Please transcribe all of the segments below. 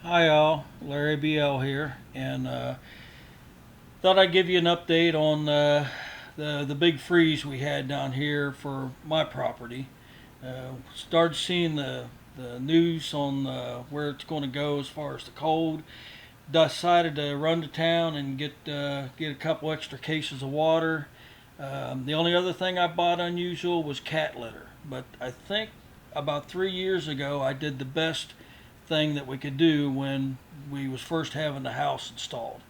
Hi all, Larry BL here, and thought I'd give you an update on the big freeze we had down here for my property. Started seeing the news on where it's going to go as far as the cold. Decided to run to town and get a couple extra cases of water. The only other thing I bought unusual was cat litter, but I think about 3 years ago I did the best thing that we could do when we was first having the house installed.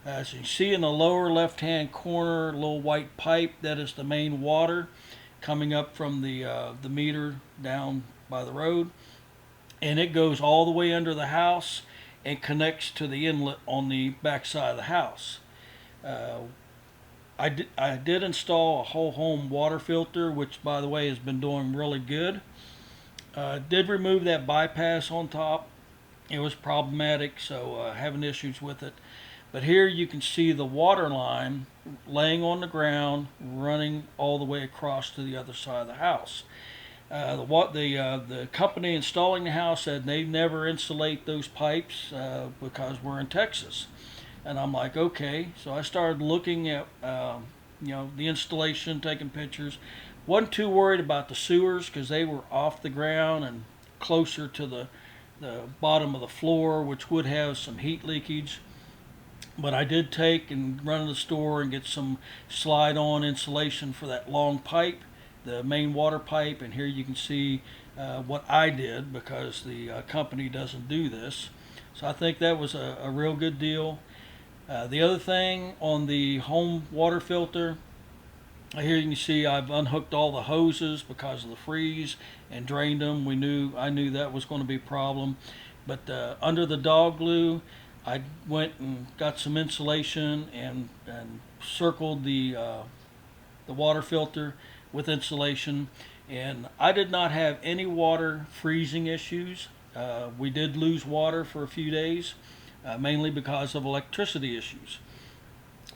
As you see in the lower left hand corner, a little white pipe, that is the main water coming up from the meter down by the road, and it goes all the way under the house and connects to the inlet on the back side of the house. Uh, I did install a whole home water filter, which by the way has been doing really good. Did remove that bypass on top. It was problematic, so having issues with it. But here you can see the water line laying on the ground, running all the way across to the other side of the house. The company installing the house said they never insulate those pipes because we're in Texas, and I'm like, okay. So I started looking at the installation, taking pictures. Wasn't too worried about the sewers because they were off the ground and closer to the bottom of the floor, which would have some heat leakage. But I did take and run to the store and get some slide-on insulation for that long pipe, the main water pipe. And here you can see what I did because the company doesn't do this. So I think that was a real good deal. The other thing on the home water filter, here you can see I've unhooked all the hoses because of the freeze and drained them. I knew that was going to be a problem. But under the dog glue, I went and got some insulation and circled the water filter with insulation, and I did not have any water freezing issues. We did lose water for a few days, mainly because of electricity issues.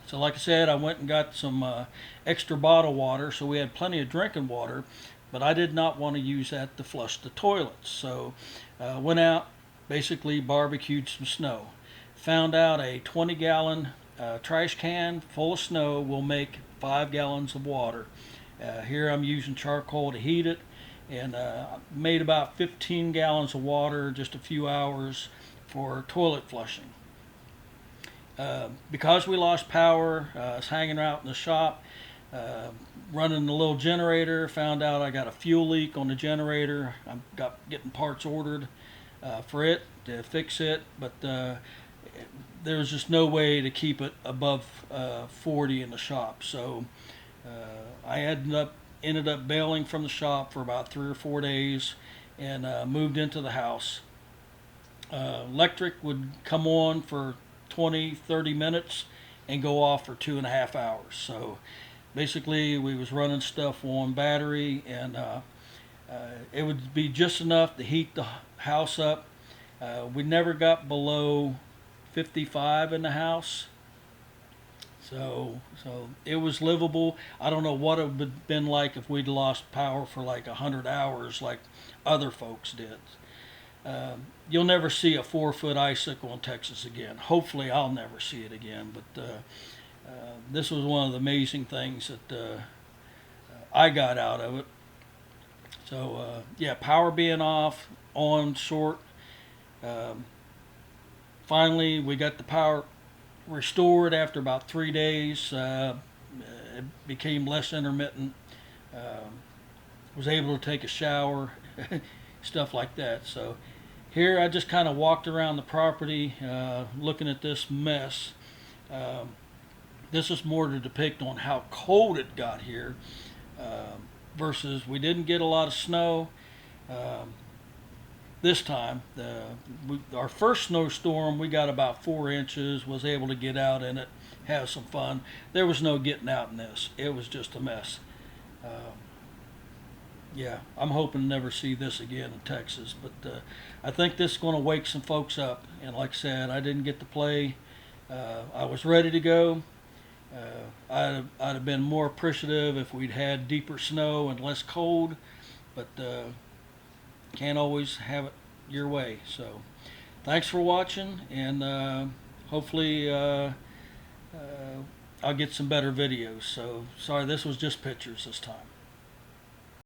So, like I said, I went and got some extra bottled water, so we had plenty of drinking water, but I did not want to use that to flush the toilets. So, went out, basically barbecued some snow. Found out a 20-gallon trash can full of snow will make 5 gallons of water. Here I'm using charcoal to heat it, and made about 15 gallons of water just a few hours for toilet flushing. Because we lost power, I was hanging out in the shop, uh, running the little generator. Found out I got a fuel leak on the generator. I'm getting parts ordered for it to fix it, but there was just no way to keep it above 40 in the shop. So I ended up bailing from the shop for about 3 or 4 days and moved into the house. Electric would come on for 20, 30 minutes and go off for 2.5 hours. So basically, we was running stuff on battery, and it would be just enough to heat the house up. We never got below 55 in the house, so it was livable. I don't know what it would have been like if we'd lost power for like 100 hours, like other folks did. You'll never see a 4-foot icicle in Texas again. Hopefully, I'll never see it again. But this was one of the amazing things that I got out of it. So yeah, power being off, on short. Um, Finally, we got the power restored after about 3 days. It became less intermittent. Um, was able to take a shower, stuff like that. So here I just kind of walked around the property looking at this mess. Um, this is more to depict on how cold it got here versus we didn't get a lot of snow. Um, this time, our first snowstorm, we got about 4 inches, was able to get out in it, have some fun. There was no getting out in this. It was just a mess. Um, yeah, I'm hoping to never see this again in Texas, but I think this is going to wake some folks up. And like I said, I didn't get to play. I was ready to go. I'd have been more appreciative if we'd had deeper snow and less cold, but can't always have it your way. So thanks for watching, and hopefully I'll get some better videos. So sorry, this was just pictures this time.